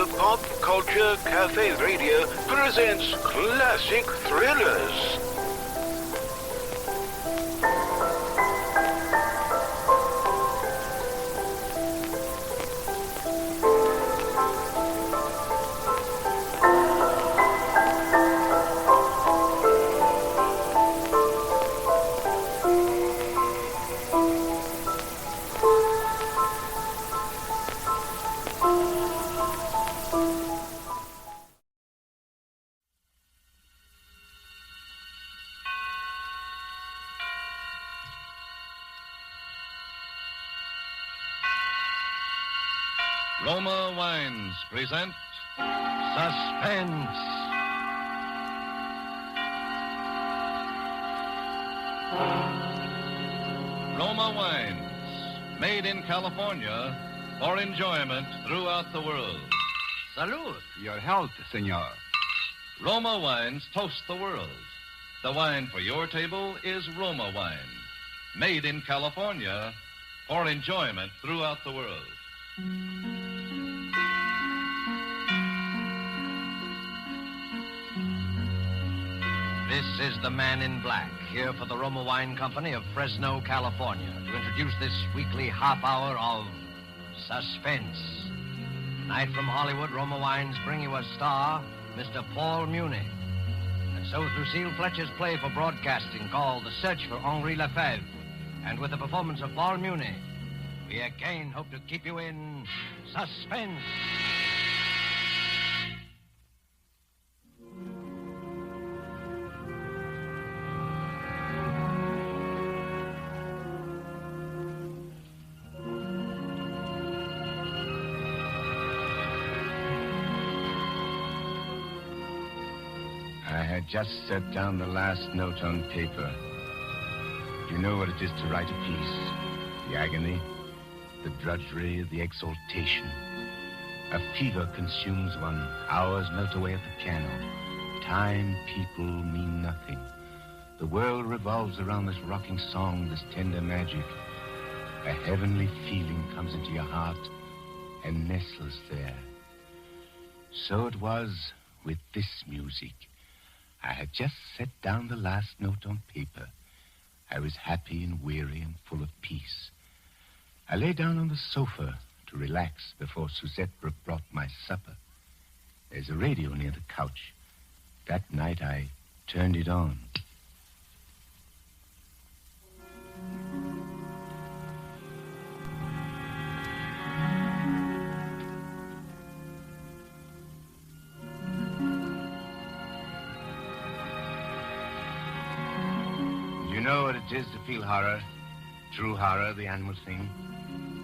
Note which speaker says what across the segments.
Speaker 1: The Pop Culture Cafe Radio presents classic thrillers.
Speaker 2: Roma Wines present Suspense. Roma Wines, made in California for enjoyment throughout the world.
Speaker 3: Salud. Your health, senor.
Speaker 2: Roma Wines toast the world. The wine for your table is Roma Wine, made in California for enjoyment throughout the world.
Speaker 4: This is the Man in Black, here for the Roma Wine Company of Fresno, California, to introduce this weekly half hour of Suspense. Tonight from Hollywood, Roma Wines bring you a star, Mr. Paul Muni. And so with Lucille Fletcher's play for broadcasting called The Search for Henri LeFevere, and with the performance of Paul Muni, we again hope to keep you in suspense.
Speaker 3: I had just set down the last note on paper. You know what it is to write a piece. The agony, the drudgery, the exaltation. A fever consumes one. Hours melt away at the piano. Time, people mean nothing. The world revolves around this rocking song, this tender magic. A heavenly feeling comes into your heart and nestles there. So it was with this music. I had just set down the last note on paper. I was happy and weary and full of peace. I lay down on the sofa to relax before Suzette brought my supper. There's a radio near the couch. That night I turned it on. You know what it is to feel horror, true horror, the animal thing.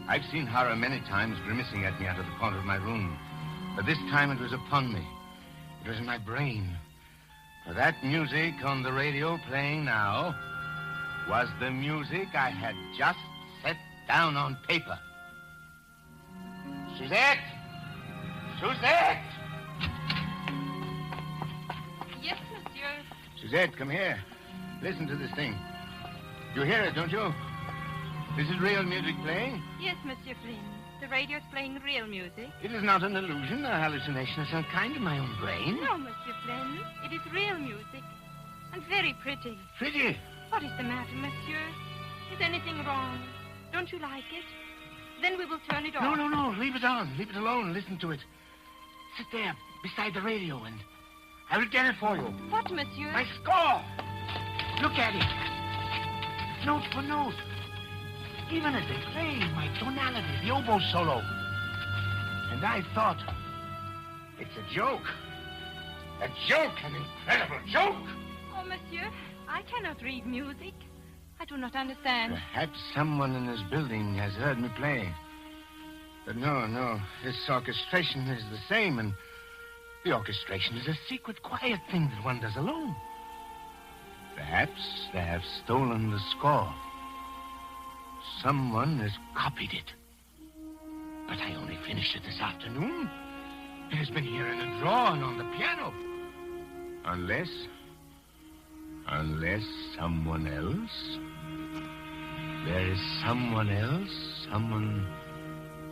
Speaker 3: I've seen horror many times grimacing at me out of the corner of my room, but this time it was upon me. It was in my brain. For that music on the radio playing now was the music I had just set down on paper. Suzette! Suzette!
Speaker 5: Yes, monsieur.
Speaker 3: Suzette, come here. Listen to this thing. You hear it, don't you? This is real music playing?
Speaker 5: Yes, Monsieur Flynn. The radio's playing real music.
Speaker 3: It is not an illusion, a hallucination of some kind in my own brain.
Speaker 5: No, Monsieur Flynn. It is real music. And very pretty.
Speaker 3: Pretty?
Speaker 5: What is the matter, monsieur? Is anything wrong? Don't you like it? Then we will turn it off.
Speaker 3: No. Leave it on. Leave it alone. Listen to it. Sit there beside the radio and I will get it for you.
Speaker 5: What, monsieur?
Speaker 3: My score! Look at it. Note for note. Even as they play, my tonality, the oboe solo. And I thought, it's a joke. A joke, an incredible joke.
Speaker 5: Oh, monsieur, I cannot read music. I do not understand.
Speaker 3: Perhaps someone in this building has heard me play. But no. This orchestration is the same, and the orchestration is a secret, quiet thing that one does alone. Perhaps they have stolen the score. Someone has copied it. But I only finished it this afternoon. It has been here in a drawer and on the piano. Unless someone else. There is someone else, someone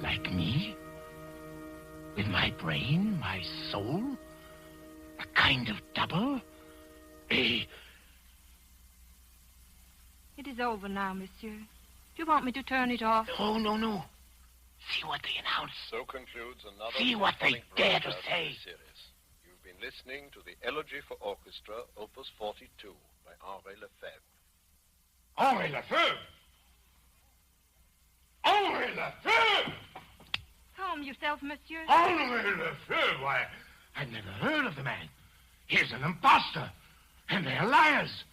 Speaker 3: like me. With my brain, my soul? A kind of double?
Speaker 5: It is over now, monsieur. Do you want me to turn it off?
Speaker 3: No. See what they announce.
Speaker 6: So concludes another...
Speaker 3: See what they dare to say.
Speaker 6: Series. You've been listening to the Elegy for Orchestra, Opus 42, by Henri LeFevere.
Speaker 3: Henri LeFevere! Henri LeFevere!
Speaker 5: Calm yourself, monsieur.
Speaker 3: Henri LeFevere! Why, I've never heard of the man. He's an imposter. And they're liars.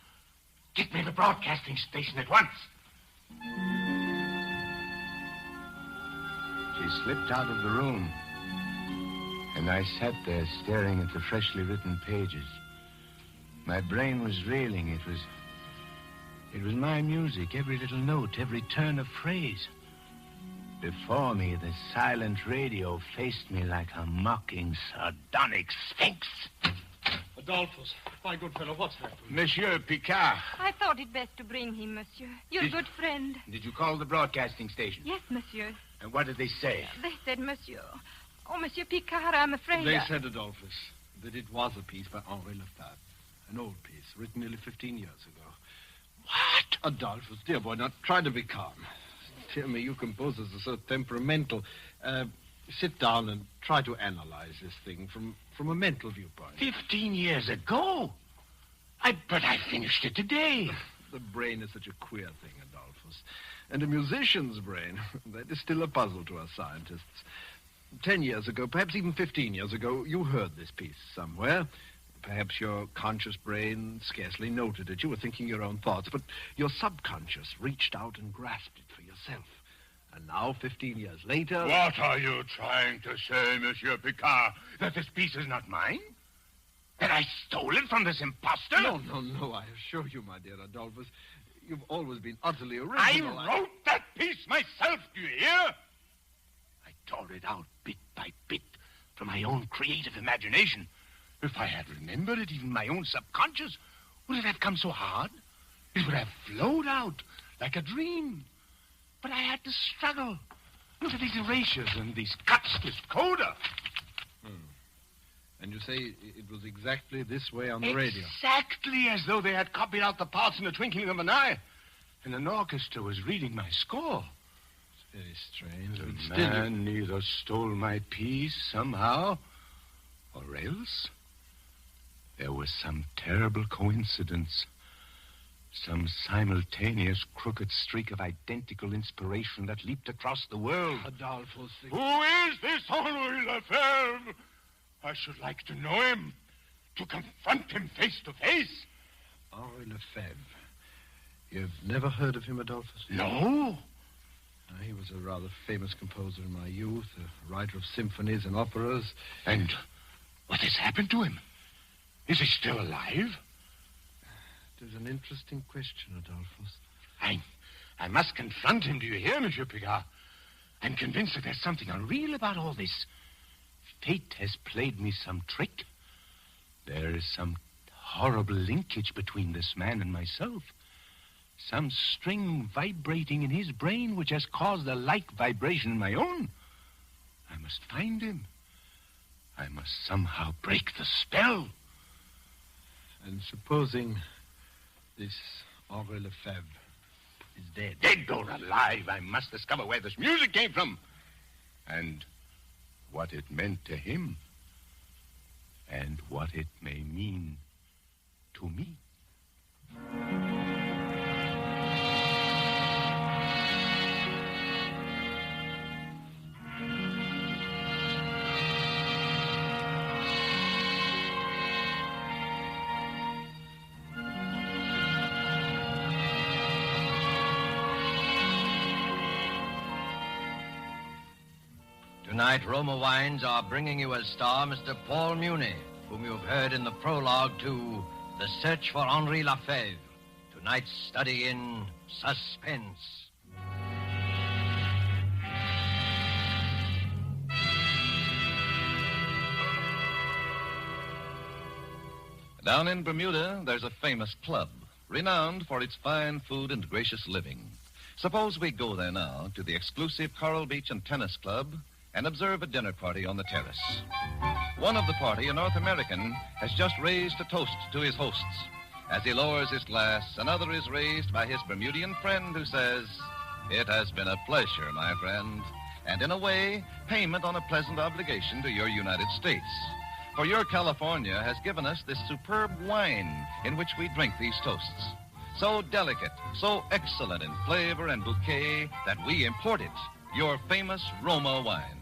Speaker 3: Get me the broadcasting station at once. She slipped out of the room, and I sat there staring at the freshly written pages. My brain was reeling. It was my music, every little note, every turn of phrase. Before me, the silent radio faced me like a mocking, sardonic sphinx.
Speaker 7: Adolphus, my good fellow, what's happened?
Speaker 3: Monsieur Picard.
Speaker 5: I thought it best to bring him, monsieur. You're a good friend.
Speaker 3: Did you call the broadcasting station?
Speaker 5: Yes, monsieur.
Speaker 3: And what did they say?
Speaker 5: They said, monsieur. Oh, Monsieur Picard, I'm afraid...
Speaker 7: They said, Adolphus, that it was a piece by Henri LeFevere. An old piece, written nearly 15 years ago.
Speaker 3: What?
Speaker 7: Adolphus, dear boy, now try to be calm. Dear me, you composers are so temperamental. Sit down and try to analyze this thing from a mental viewpoint.
Speaker 3: 15 years ago? But I finished it today.
Speaker 7: The brain is such a queer thing, Adolphus. And a musician's brain, that is still a puzzle to us scientists. 10 years ago, perhaps even 15 years ago, you heard this piece somewhere. Perhaps your conscious brain scarcely noted it. You were thinking your own thoughts, but your subconscious reached out and grasped it for yourself. And now, 15 years later...
Speaker 3: What are you trying to say, Monsieur Picard? That this piece is not mine? That I stole it from this imposter?
Speaker 7: No, I assure you, my dear Adolphus, you've always been utterly original.
Speaker 3: I wrote that piece myself, do you hear? I tore it out bit by bit from my own creative imagination. If I had remembered it, even my own subconscious, would it have come so hard? It would have flowed out like a dream. But I had to struggle. Look at these erasures and these cuts, this coda.
Speaker 7: And you say it was exactly this way on the radio?
Speaker 3: Exactly as though they had copied out the parts in the twinkling of an eye. And an orchestra was reading my score.
Speaker 7: It's very strange.
Speaker 3: The man either stole my piece somehow, or else there was some terrible coincidence. Some simultaneous crooked streak of identical inspiration that leaped across the world.
Speaker 7: Adolphus...
Speaker 3: Who is this Henri LeFevere? I should like to know him, to confront him face to face.
Speaker 7: Henri LeFevere. You've never heard of him, Adolphus?
Speaker 3: No.
Speaker 7: He was a rather famous composer in my youth, a writer of symphonies and operas.
Speaker 3: And what has happened to him? Is he still alive?
Speaker 7: It is an interesting question, Adolphus.
Speaker 3: I must confront him, do you hear, Monsieur Picard? I'm convinced that there's something unreal about all this. Fate has played me some trick. There is some horrible linkage between this man and myself. Some string vibrating in his brain which has caused a like vibration in my own. I must find him. I must somehow break the spell.
Speaker 7: And supposing this Henri LeFevere is dead.
Speaker 3: Dead or alive, I must discover where this music came from. And what it meant to him. And what it may mean to me.
Speaker 4: Tonight, Roma Wines are bringing you as star Mr. Paul Muni, whom you've heard in the prologue to The Search for Henri LeFevere, tonight's study in Suspense.
Speaker 2: Down in Bermuda, there's a famous club, renowned for its fine food and gracious living. Suppose we go there now to the exclusive Coral Beach and Tennis Club and observe a dinner party on the terrace. One of the party, a North American, has just raised a toast to his hosts. As he lowers his glass, another is raised by his Bermudian friend who says, "It has been a pleasure, my friend," and in a way, payment on a pleasant obligation to your United States. For your California has given us this superb wine in which we drink these toasts. So delicate, so excellent in flavor and bouquet that we import it, your famous Roma wine.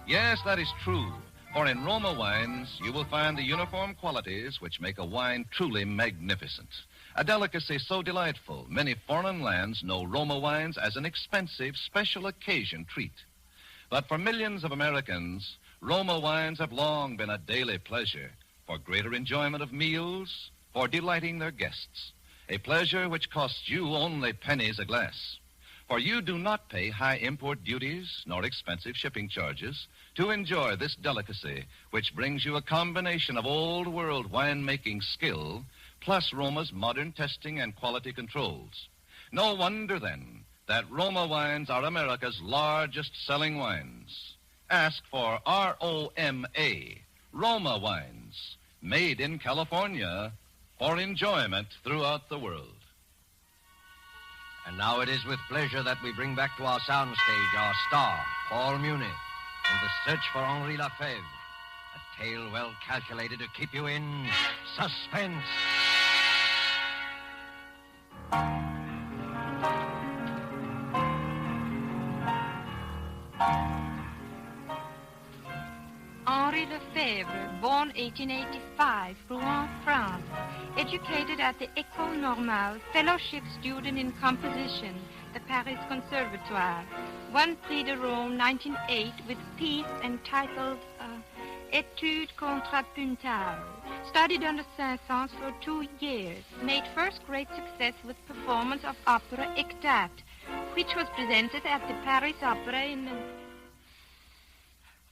Speaker 2: Yes, that is true, for in Roma wines you will find the uniform qualities which make a wine truly magnificent. A delicacy so delightful, many foreign lands know Roma wines as an expensive, special occasion treat. But for millions of Americans, Roma wines have long been a daily pleasure for greater enjoyment of meals, for delighting their guests. A pleasure which costs you only pennies a glass. For you do not pay high import duties nor expensive shipping charges to enjoy this delicacy, which brings you a combination of old-world winemaking skill plus Roma's modern testing and quality controls. No wonder, then, that Roma wines are America's largest-selling wines. Ask for R-O-M-A, Roma wines, made in California for enjoyment throughout the world.
Speaker 4: And now it is with pleasure that we bring back to our soundstage our star, Paul Muni, in The Search for Henri LeFevere, a tale well calculated to keep you in suspense.
Speaker 5: Henri LeFevere, born 1885, Rouen, France. Educated at the École Normale, fellowship student in composition, the Paris Conservatoire. Won Prix de Rome 1908 with piece entitled Étude contrapuntale. Studied under Saint-Saëns for 2 years. Made first great success with performance of opera Ectate, which was presented at the Paris Opera in...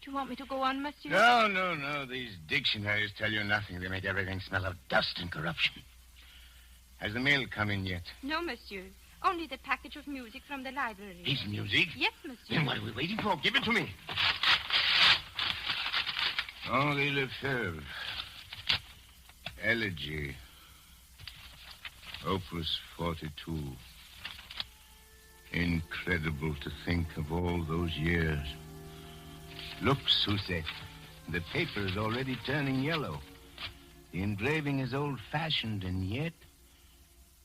Speaker 5: Do you want me to go on, monsieur?
Speaker 3: No. These dictionaries tell you nothing. They make everything smell of dust and corruption. Has the mail come in yet?
Speaker 5: No, monsieur. Only the package of music from the library.
Speaker 3: His music?
Speaker 5: Yes, monsieur.
Speaker 3: Then what are we waiting for? Give it to me. Henri LeFevere. Elegy. Opus 42. Incredible to think of all those years. Look, Suzette. The paper is already turning yellow. The engraving is old-fashioned, and yet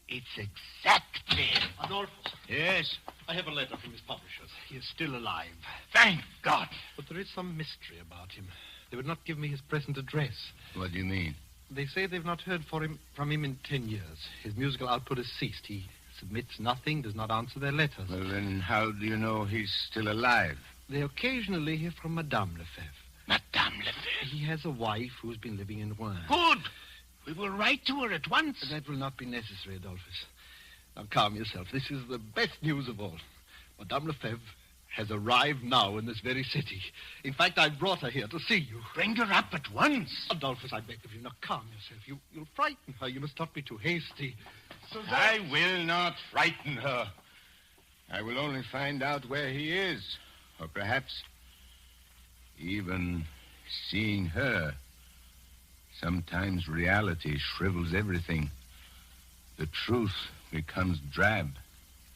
Speaker 3: it's exactly...
Speaker 8: Adolphus.
Speaker 3: Yes?
Speaker 8: I have a letter from his publishers. He is still alive.
Speaker 3: Thank God.
Speaker 8: But there is some mystery about him. They would not give me his present address.
Speaker 3: What do you mean?
Speaker 8: They say they've not heard from him in 10 years. His musical output has ceased. He submits nothing, does not answer their letters.
Speaker 3: Well, then how do you know he's still alive?
Speaker 8: They occasionally hear from Madame LeFevere.
Speaker 3: Madame LeFevere?
Speaker 8: He has a wife who's been living in Rouen.
Speaker 3: Good. We will write to her at once.
Speaker 8: That will not be necessary, Adolphus. Now, calm yourself. This is the best news of all. Madame LeFevere has arrived now in this very city. In fact, I brought her here to see you.
Speaker 3: Bring her up at once.
Speaker 8: Adolphus, I beg of you, now calm yourself. You'll frighten her. You must not be too hasty.
Speaker 3: I will not frighten her. I will only find out where he is. Or perhaps even seeing her. Sometimes reality shrivels everything. The truth becomes drab,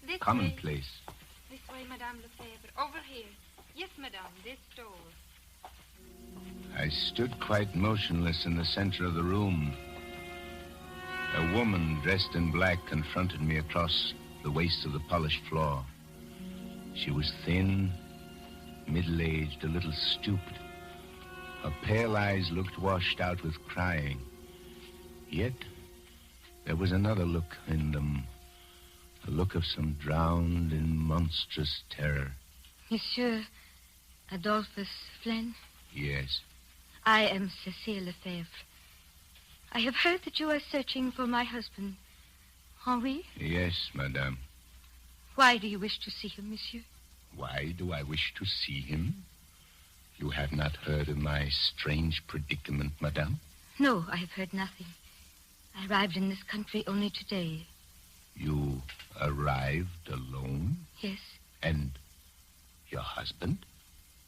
Speaker 5: This
Speaker 3: commonplace.
Speaker 5: This way, Madame LeFevere. Over here. Yes, madame, this door.
Speaker 3: I stood quite motionless in the center of the room. A woman dressed in black confronted me across the waist of the polished floor. She was thin, middle-aged, a little stooped. Her pale eyes looked washed out with crying. Yet there was another look in them, a look of some drowned in monstrous terror.
Speaker 9: Monsieur Adolphus Flynn?
Speaker 3: Yes.
Speaker 9: I am Cécile LeFevre. I have heard that you are searching for my husband, Henri.
Speaker 3: Yes, madame.
Speaker 9: Why do you wish to see him, monsieur?
Speaker 3: Why do I wish to see him? You have not heard of my strange predicament, madame?
Speaker 9: No, I have heard nothing. I arrived in this country only today.
Speaker 3: You arrived alone?
Speaker 9: Yes.
Speaker 3: And your husband?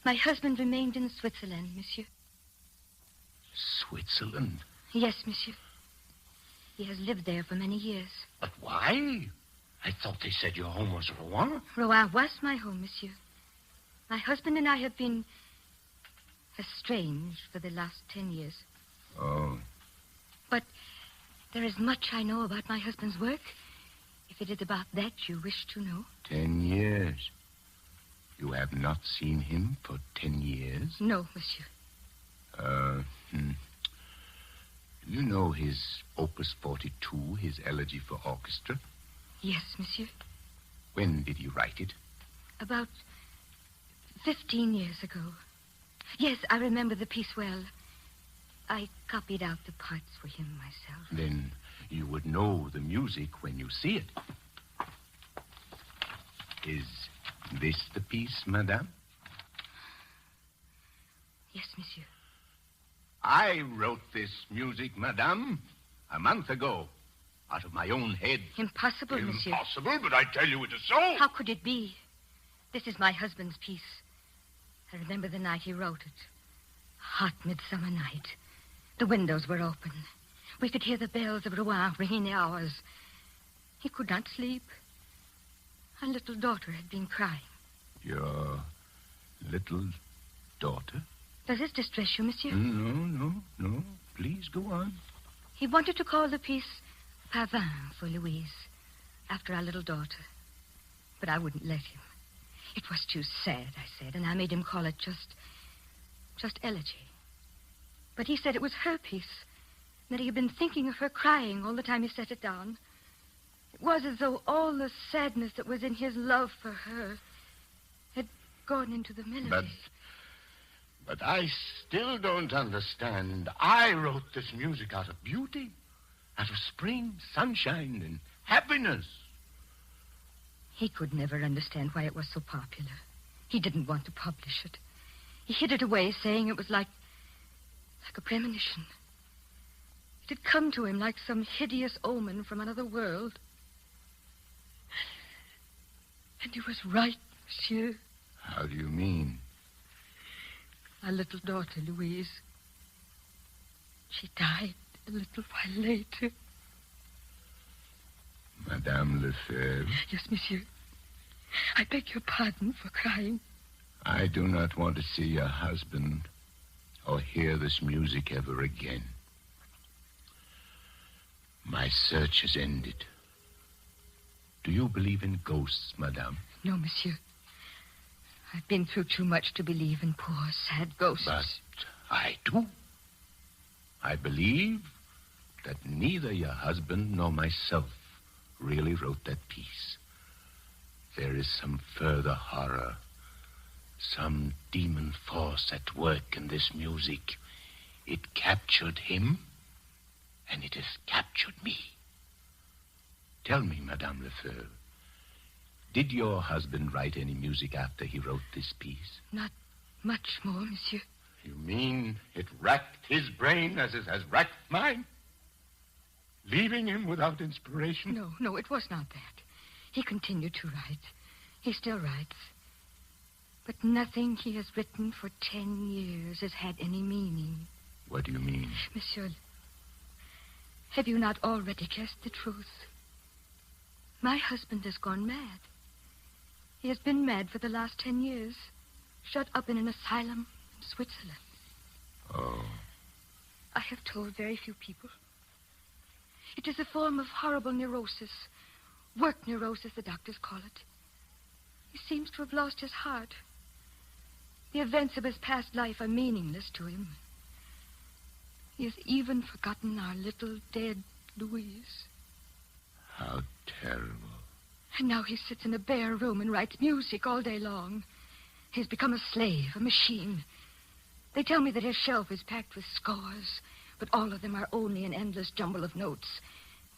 Speaker 9: My husband remained in Switzerland, monsieur.
Speaker 3: Switzerland?
Speaker 9: Yes, monsieur. He has lived there for many years.
Speaker 3: But why? I thought they said your home was Rouen.
Speaker 9: Rouen was my home, monsieur. My husband and I have been estranged for the last 10 years.
Speaker 3: Oh.
Speaker 9: But there is much I know about my husband's work. If it is about that you wish to know.
Speaker 3: 10 years? You have not seen him for 10 years?
Speaker 9: No, monsieur.
Speaker 3: You know his Opus 42, his Elegy for Orchestra?
Speaker 9: Yes, monsieur.
Speaker 3: When did he write it?
Speaker 9: About 15 years ago. Yes, I remember the piece well. I copied out the parts for him myself.
Speaker 3: Then you would know the music when you see it. Is this the piece, madame?
Speaker 9: Yes, monsieur.
Speaker 3: I wrote this music, madame, a month ago, out of my own head.
Speaker 9: Impossible, monsieur.
Speaker 3: Impossible, but I tell you it is so.
Speaker 9: How could it be? This is my husband's piece. I remember the night he wrote it. Hot midsummer night. The windows were open. We could hear the bells of Rouen ringing the hours. He could not sleep. Our little daughter had been crying.
Speaker 3: Your little daughter?
Speaker 9: Does this distress you, monsieur?
Speaker 3: No. Please go on.
Speaker 9: He wanted to call the piece Pavin for Louise, after our little daughter. But I wouldn't let him. It was too sad, I said, and I made him call it just Elegy. But he said it was her piece, and that he had been thinking of her crying all the time he set it down. It was as though all the sadness that was in his love for her had gone into the melody.
Speaker 3: But I still don't understand. I wrote this music out of beauty, out of spring, sunshine, and happiness.
Speaker 9: He could never understand why it was so popular. He didn't want to publish it. He hid it away, saying it was like a premonition. It had come to him like some hideous omen from another world. And he was right, monsieur.
Speaker 3: How do you mean?
Speaker 9: Our little daughter, Louise. She died a little while later.
Speaker 3: Madame LeFevere?
Speaker 9: Yes, monsieur. I beg your pardon for crying.
Speaker 3: I do not want to see your husband or hear this music ever again. My search is ended. Do you believe in ghosts, madame?
Speaker 9: No, monsieur. I've been through too much to believe in poor, sad ghosts.
Speaker 3: But I do. I believe that neither your husband nor myself really wrote that piece. There is some further horror, some demon force at work in this music. It captured him, and it has captured me. Tell me, Madame LeFevere, did your husband write any music after he wrote this piece?
Speaker 9: Not much more, monsieur.
Speaker 3: You mean it racked his brain as it has racked mine? Leaving him without inspiration?
Speaker 9: No, it was not that. He continued to write. He still writes. But nothing he has written for 10 years has had any meaning.
Speaker 3: What do you mean?
Speaker 9: Monsieur, have you not already guessed the truth? My husband has gone mad. He has been mad for the last 10 years, shut up in an asylum in Switzerland.
Speaker 3: Oh.
Speaker 9: I have told very few people. It is a form of horrible neurosis. Work neurosis, the doctors call it. He seems to have lost his heart. The events of his past life are meaningless to him. He has even forgotten our little dead Louise.
Speaker 3: How terrible.
Speaker 9: And now he sits in a bare room and writes music all day long. He's become a slave, a machine. They tell me that his shelf is packed with scores, but all of them are only an endless jumble of notes.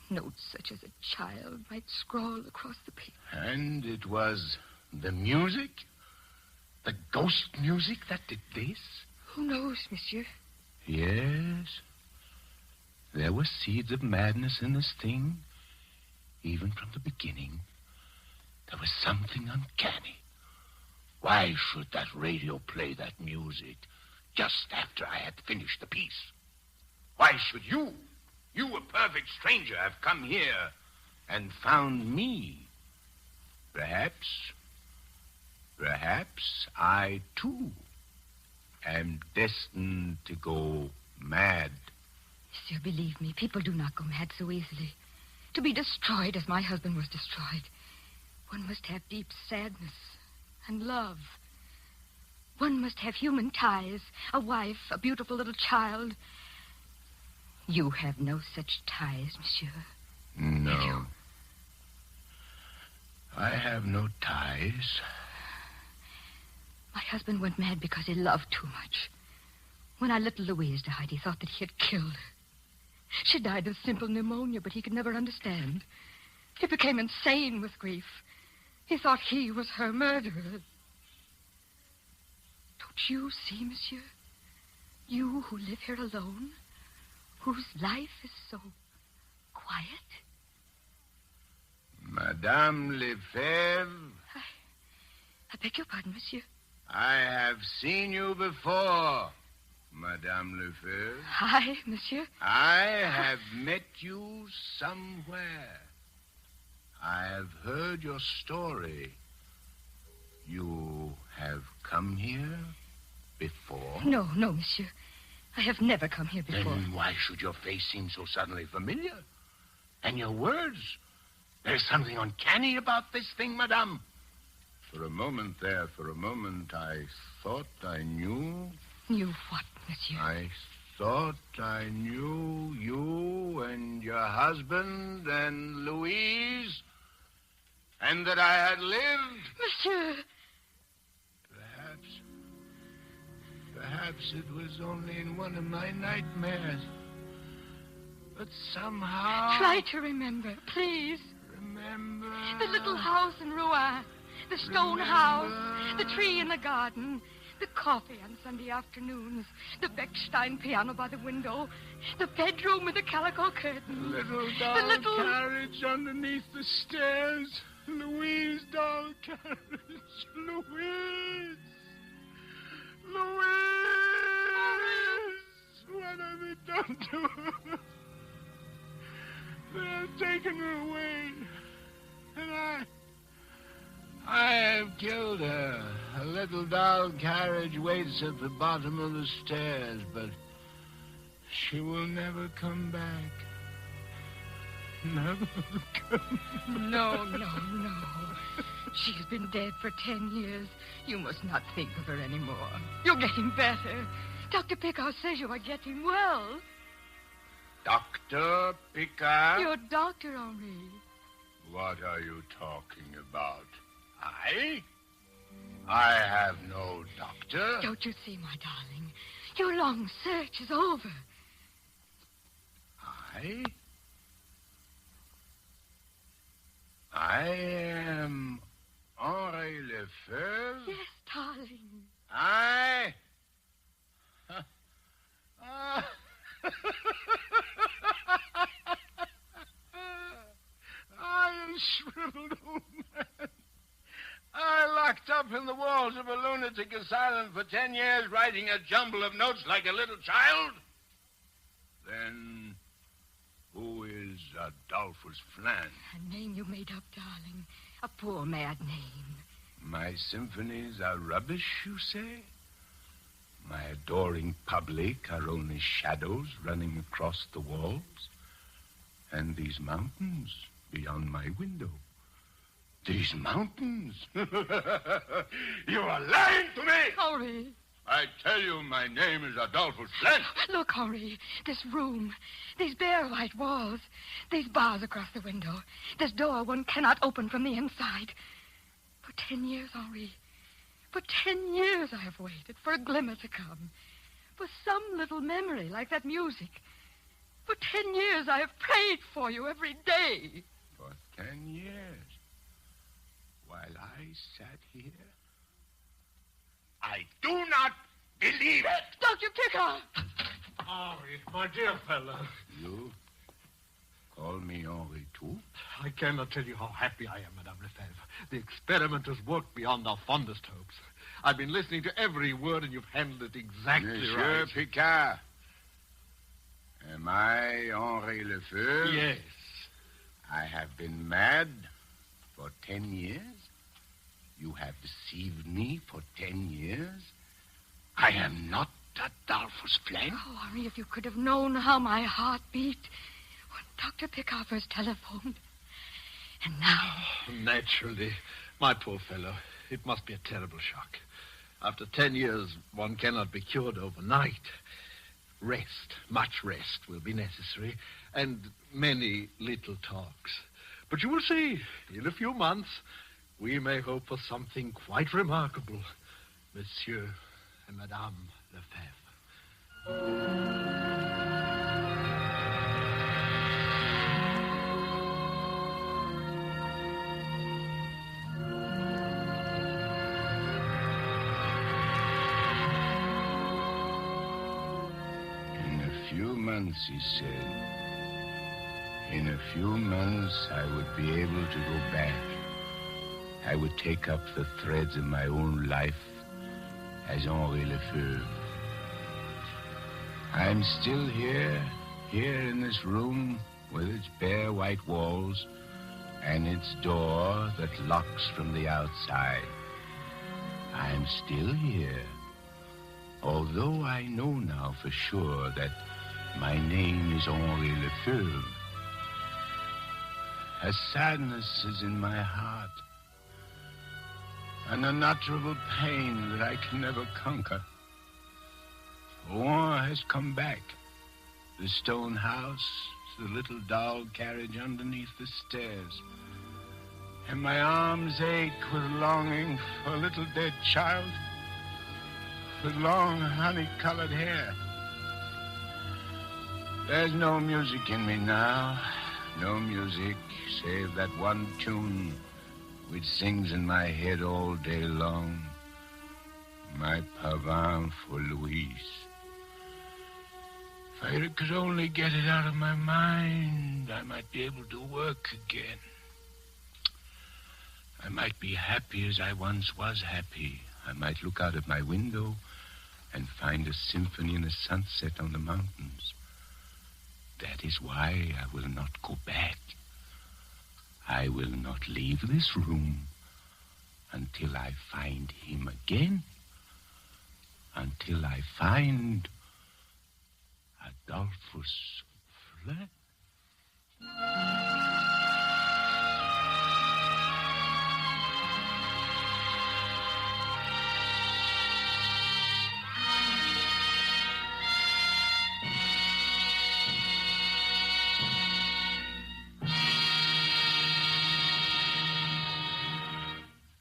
Speaker 9: Notes such as a child might scrawl across the paper.
Speaker 3: And it was the music? The ghost music that did this?
Speaker 9: Who knows, monsieur?
Speaker 3: Yes. There were seeds of madness in this thing. Even from the beginning, there was something uncanny. Why should that radio play that music just after I had finished the piece? Why should you, a perfect stranger, have come here and found me? Perhaps I, too, am destined to go mad.
Speaker 9: Monsieur, believe me, people do not go mad so easily. To be destroyed as my husband was destroyed, one must have deep sadness and love. One must have human ties, a wife, a beautiful little child. You have no such ties, monsieur.
Speaker 3: No. I have no ties.
Speaker 9: My husband went mad because he loved too much. When our little Louise died, he thought that he had killed her. She died of simple pneumonia, but he could never understand. He became insane with grief. He thought he was her murderer. Don't you see, monsieur? You who live here alone, whose life is so quiet.
Speaker 3: Madame LeFevere.
Speaker 9: I beg your pardon, monsieur.
Speaker 3: I have seen you before, Madame LeFevere.
Speaker 9: Hi, monsieur.
Speaker 3: I have met you somewhere. I have heard your story. You have come here before?
Speaker 9: No, monsieur. I have never come here before.
Speaker 3: Then why should your face seem so suddenly familiar? And your words? There's something uncanny about this thing, madame. For a moment, I thought I knew.
Speaker 9: Knew what, monsieur?
Speaker 3: I thought I knew you and your husband and Louise, and that I had lived.
Speaker 9: Monsieur!
Speaker 3: Perhaps it was only in one of my nightmares. But somehow...
Speaker 9: Try to remember, please.
Speaker 3: Remember...
Speaker 9: The little house in Rouen. The stone house. The tree in the garden. The coffee on Sunday afternoons. The Bechstein piano by the window. The bedroom with the calico curtain.
Speaker 3: The little carriage underneath the stairs. Louise doll carriage. Louise! What have they done to her? They have taken her away. And I have killed her. A little doll carriage waits at the bottom of the stairs, but she will never come back. Never come back.
Speaker 9: No. She has been dead for 10 years. You must not think of her anymore. You're getting better. Dr. Picard says you are getting well.
Speaker 3: Dr. Picard?
Speaker 9: Your doctor, Henri.
Speaker 3: What are you talking about? I have no doctor.
Speaker 9: Don't you see, my darling? Your long search is over.
Speaker 3: I am Henri LeFevere?
Speaker 9: Yes, darling.
Speaker 3: I am shriveled old man. I locked up in the walls of a lunatic asylum for 10 years, writing a jumble of notes like a little child. Then who is Adolphus Flan?
Speaker 9: A name you made up, darling. A poor, mad name.
Speaker 3: My symphonies are rubbish, you say? My adoring public are only shadows running across the walls? And these mountains beyond my window? These mountains? You are lying to me!
Speaker 9: Henri.
Speaker 3: I tell you, my name is Adolphus Flan.
Speaker 9: Look, Henri, this room, these bare white walls, these bars across the window, this door one cannot open from the inside. For 10 years, Henri, for 10 years I have waited for a glimmer to come, for some little memory like that music. For 10 years I have prayed for you every day.
Speaker 3: For 10 years? While I sat here? I do not believe it.
Speaker 9: Dr. Pickard!
Speaker 8: Henri, my dear fellow.
Speaker 3: You call me Henri, too?
Speaker 8: I cannot tell you how happy I am, Madame LeFevre. The experiment has worked beyond our fondest hopes. I've been listening to every word, and you've handled it exactly
Speaker 3: Monsieur
Speaker 8: right.
Speaker 3: Picard, am I Henri LeFevre?
Speaker 8: Yes.
Speaker 3: I have been mad for 10 years. You have deceived me for 10 years. I am not Adolphus Flame.
Speaker 9: Oh, Henri, if you could have known how my heart beat when Dr. Picard first telephoned. And now...
Speaker 8: Naturally. My poor fellow. It must be a terrible shock. After 10 years, one cannot be cured overnight. Rest, much rest will be necessary, and many little talks. But you will see, in a few months, we may hope for something quite remarkable, Monsieur and Madame LeFevre.
Speaker 3: He said, in a few months I would be able to go back. I would take up the threads of my own life as Henri LeFevre. I'm still here in this room with its bare white walls and its door that locks from the outside. I'm still here, although I know now for sure that my name is Henri LeFevre. A sadness is in my heart, an unutterable pain that I can never conquer. War has come back. The stone house, the little doll carriage underneath the stairs. And my arms ache with longing for a little dead child with long honey-colored hair. There's no music in me now, no music save that one tune which sings in my head all day long, my pavane for Louise. If I could only get it out of my mind, I might be able to work again. I might be happy as I once was happy. I might look out of my window and find a symphony in the sunset on the mountains. That is why I will not go back. I will not leave this room until I find him again. Until I find Adolphus Fleur.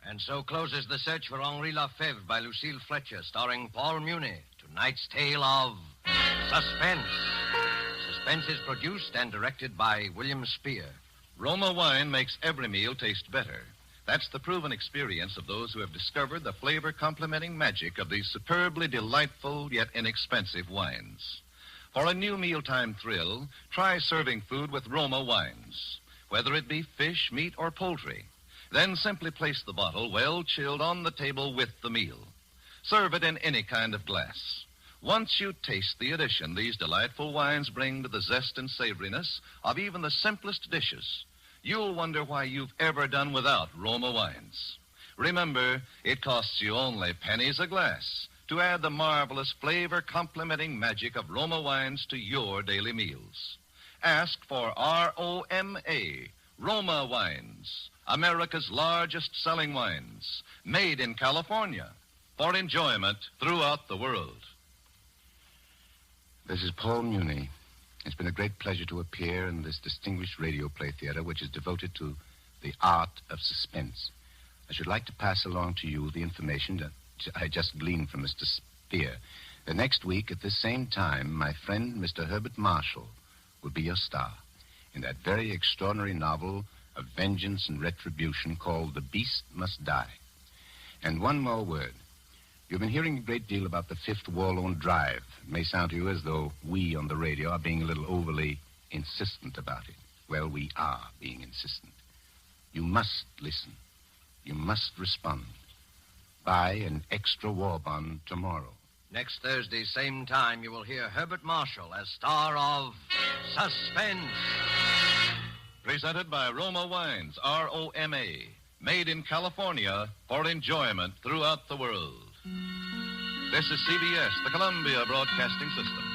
Speaker 4: And so closes The Search for Henri LeFevre by Lucille Fletcher, starring Paul Muni. Tonight's tale of Suspense. Suspense is produced and directed by William Spear.
Speaker 2: Roma wine makes every meal taste better. That's the proven experience of those who have discovered the flavor-complementing magic of these superbly delightful yet inexpensive wines. For a new mealtime thrill, try serving food with Roma wines, whether it be fish, meat, or poultry. Then simply place the bottle well chilled on the table with the meal. Serve it in any kind of glass. Once you taste the addition these delightful wines bring to the zest and savoriness of even the simplest dishes, you'll wonder why you've ever done without Roma wines. Remember, it costs you only pennies a glass to add the marvelous flavor-complementing magic of Roma wines to your daily meals. Ask for R-O-M-A, Roma wines, America's largest selling wines, made in California, for enjoyment throughout the world.
Speaker 3: This is Paul Muni. It's been a great pleasure to appear in this distinguished radio play theater, which is devoted to the art of suspense. I should like to pass along to you the information that I just gleaned from Mr. Spear. Next week, at this same time, my friend, Mr. Herbert Marshall, will be your star in that very extraordinary novel of vengeance and retribution called The Beast Must Die. And one more word. You've been hearing a great deal about the Fifth Warlone Drive. It may sound to you as though we on the radio are being a little overly insistent about it. Well, we are being insistent. You must listen. You must respond. Buy an extra war bond tomorrow.
Speaker 4: Next Thursday, same time, you will hear Herbert Marshall as star of Suspense.
Speaker 2: Presented by Roma Wines, R-O-M-A. Made in California for enjoyment throughout the world. This is CBS, the Columbia Broadcasting System.